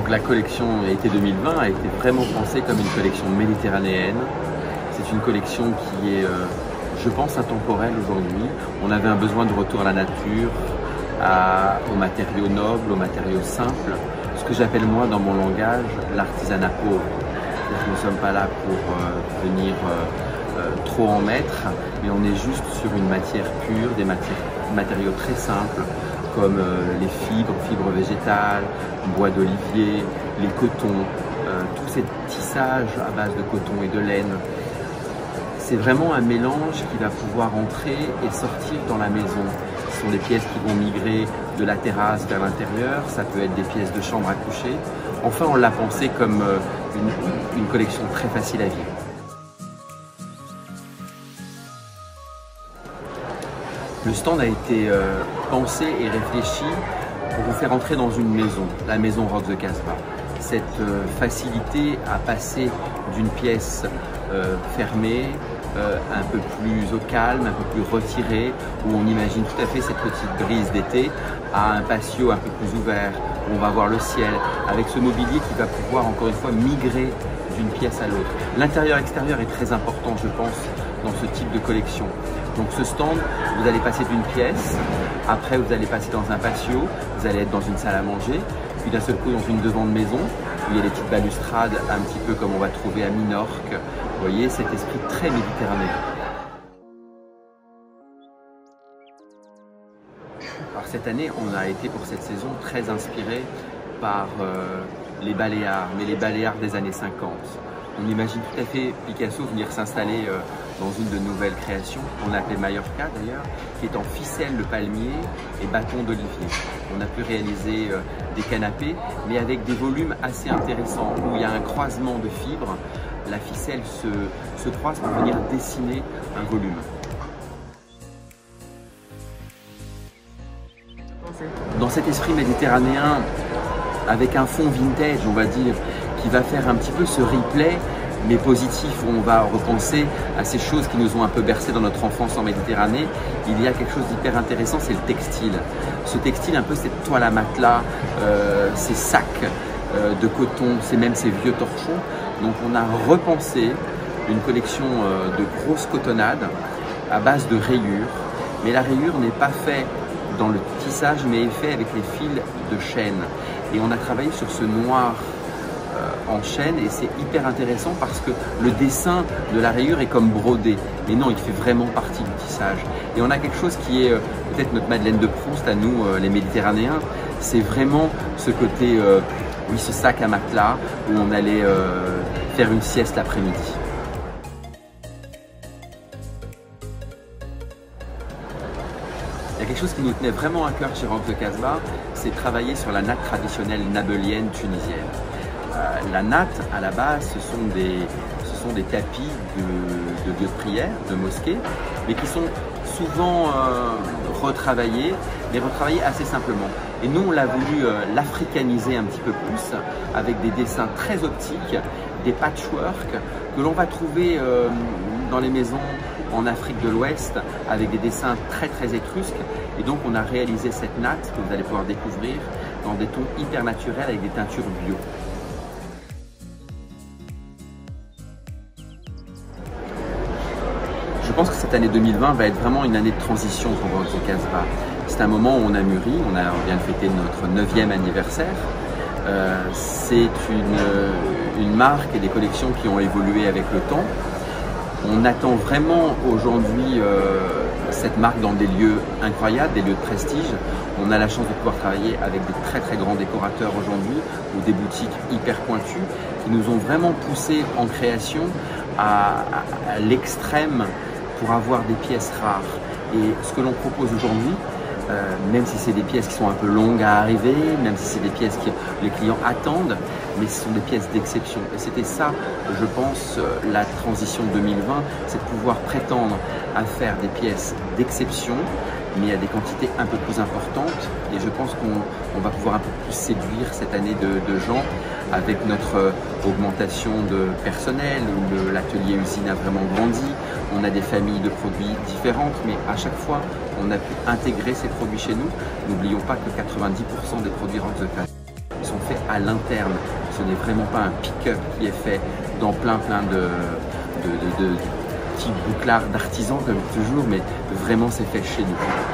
Donc la collection été 2020 a été vraiment pensée comme une collection méditerranéenne. C'est une collection qui est, je pense, intemporelle aujourd'hui. On avait un besoin de retour à la nature, aux matériaux nobles, aux matériaux simples. Ce que j'appelle moi dans mon langage l'artisanat pauvre. Nous ne sommes pas là pour venir trop en mettre, mais on est juste sur une matière pure, des matériaux très simples comme les fibres végétales, bois d'olivier, les cotons, tous ces tissages à base de coton et de laine. C'est vraiment un mélange qui va pouvoir entrer et sortir dans la maison. Ce sont des pièces qui vont migrer de la terrasse vers l'intérieur, ça peut être des pièces de chambre à coucher. Enfin, on l'a pensé comme une collection très facile à vivre. Le stand a été pensé et réfléchi pour vous faire entrer dans une maison, la maison Rock the Casbah. Cette facilité à passer d'une pièce fermée, un peu plus au calme, un peu plus retirée, où on imagine tout à fait cette petite brise d'été, à un patio un peu plus ouvert, où on va voir le ciel, avec ce mobilier qui va pouvoir encore une fois migrer d'une pièce à l'autre. L'intérieur-extérieur est très important, je pense, dans ce type de collection. Donc ce stand, vous allez passer d'une pièce, après vous allez passer dans un patio, vous allez être dans une salle à manger, puis d'un seul coup dans une devant de maison, où il y a des petites balustrades, un petit peu comme on va trouver à Minorque. Vous voyez, cet esprit très méditerranéen. Alors cette année, on a été pour cette saison très inspiré par les Baléares, mais les Baléares des années 50. On imagine tout à fait Picasso venir s'installer dans une de nouvelles créations, qu'on appelait Mallorca d'ailleurs, qui est en ficelle de palmier et bâton d'olivier. On a pu réaliser des canapés, mais avec des volumes assez intéressants, où il y a un croisement de fibres. La ficelle se croise pour venir dessiner un volume. Dans cet esprit méditerranéen, avec un fond vintage, on va dire, qui va faire un petit peu ce replay, mais positif, où on va repenser à ces choses qui nous ont un peu bercé dans notre enfance en Méditerranée. Il y a quelque chose d'hyper intéressant, c'est le textile. Ce textile, un peu cette toile à matelas, ces sacs de coton, c'est même ces vieux torchons. Donc on a repensé une collection de grosses cotonnades à base de rayures. Mais la rayure n'est pas faite dans le tissage, mais est faite avec les fils de chêne. Et on a travaillé sur ce noir en chêne et c'est hyper intéressant parce que le dessin de la rayure est comme brodé. Mais non, il fait vraiment partie du tissage. Et on a quelque chose qui est peut-être notre Madeleine de Proust à nous, les Méditerranéens. C'est vraiment ce côté, oui, ce sac à matelas où on allait faire une sieste l'après-midi. Il y a quelque chose qui nous tenait vraiment à cœur chez Rock the Casbah, c'est travailler sur la natte traditionnelle nabélienne tunisienne. La natte, à la base, ce sont des tapis de lieux de prière, de mosquées, mais qui sont souvent retravaillés, mais retravaillés assez simplement. Et nous, on l'a voulu l'africaniser un petit peu plus, avec des dessins très optiques, des patchwork, que l'on va trouver dans les maisons en Afrique de l'Ouest, avec des dessins très étrusques. Et donc, on a réalisé cette natte, que vous allez pouvoir découvrir, dans des tons hyper naturels, avec des teintures bio. Je pense que cette année 2020 va être vraiment une année de transition pour Rock the Casbah. C'est un moment où on a mûri, on vient de fêter notre 9e anniversaire. C'est une marque et des collections qui ont évolué avec le temps. On attend vraiment aujourd'hui cette marque dans des lieux incroyables, des lieux de prestige. On a la chance de pouvoir travailler avec des très grands décorateurs aujourd'hui ou des boutiques hyper pointues qui nous ont vraiment poussé en création à l'extrême pour avoir des pièces rares. Et ce que l'on propose aujourd'hui, même si c'est des pièces qui sont un peu longues à arriver, même si c'est des pièces que les clients attendent, mais ce sont des pièces d'exception. Et c'était ça, je pense, la transition 2020, c'est de pouvoir prétendre à faire des pièces d'exception, mais à des quantités un peu plus importantes. Et je pense qu'on va pouvoir un peu plus séduire cette année de gens avec notre augmentation de personnel, où l'atelier usine a vraiment grandi. On a des familles de produits différentes, mais à chaque fois, on a pu intégrer ces produits chez nous. N'oublions pas que 90% des produits Rock the Casbah sont faits à l'interne. Ce n'est vraiment pas un pick-up qui est fait dans plein de petits bouclards d'artisans comme toujours, mais vraiment c'est fait chez nous.